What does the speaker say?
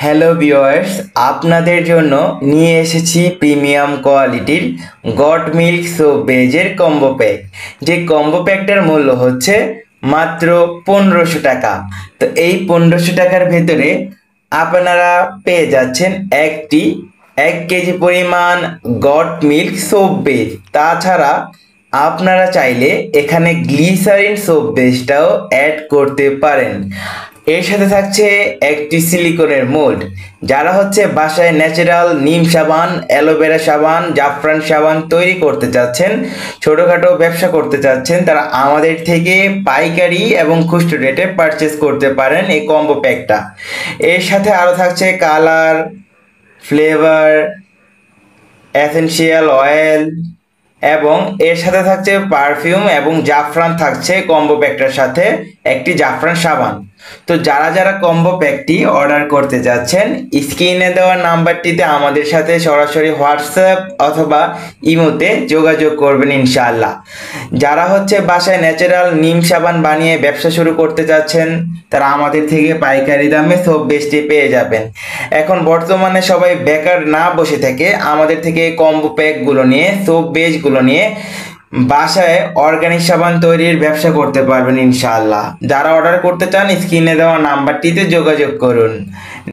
Hello viewers, আপনাদের জন্য নিয়ে এসেছি প্রিমিয়াম কোয়ালিটির গট মিল্ক সোপ বেজের কম্বো প্যাক। যে কম্বো প্যাকটার মূল্য হচ্ছে মাত্র 1500 টাকা। তো এই 1500 টাকার ভেতরে আপনারা পেয়ে যাচ্ছেন একটি 1 কেজি পরিমাণ গট মিল্ক সোপ বেজ। তাছাড়া আপনারা চাইলে এখানে গ্লিসারিন সোপ বেসটাও অ্যাড করতে পারেন। এর সাথে থাকছে একটি সিলিকনের মোল্ড। যারা হচ্ছে বাসায় ন্যাচারাল নিম সাবান, অ্যালোভেরা সাবান, জাফরান সাবান তৈরি করতে চাচ্ছেন, ছোটোখাটো ব্যবসা করতে চাচ্ছেন, তারা আমাদের থেকে পাইকারি এবং খুচরো রেটে পারচেস করতে পারেন এই কম্বো প্যাকটা। এর সাথে আরও থাকছে কালার, ফ্লেভার, এসেনশিয়াল অয়েল এবং এর সাথে থাকছে পারফিউম এবং জাফরান থাকছে কম্বো প্যাকটার সাথে একটি জাফরান সাবান। তো যারা যারা কম্বো প্যাকটি অর্ডার করতে যাচ্ছেন, স্ক্রিনে দেওয়া নাম্বারটিতে আমাদের সাথে সরাসরি হোয়াটসঅ্যাপ অথবা ইমোতে যোগাযোগ করবেন ইনশাআল্লাহ। যারা হচ্ছে বাসায় ন্যাচারাল নিম সাবান বানিয়ে ব্যবসা শুরু করতে চাচ্ছেন, তারা আমাদের থেকে পাইকারি দামে সোপ বেসটি পেয়ে যাবেন। এখন বর্তমানে সবাই বেকার না বসে থেকে আমাদের থেকে কম্বো প্যাকগুলো নিয়ে, সোপ বেসগুলো নিয়ে বাসায় অর্গানিক সাবান তৈরির ব্যবসা করতে পারবেন ইনশাআল্লাহ। যারা অর্ডার করতে চান, স্ক্রিনে দেওয়া নাম্বারটিতে যোগাযোগ করুন।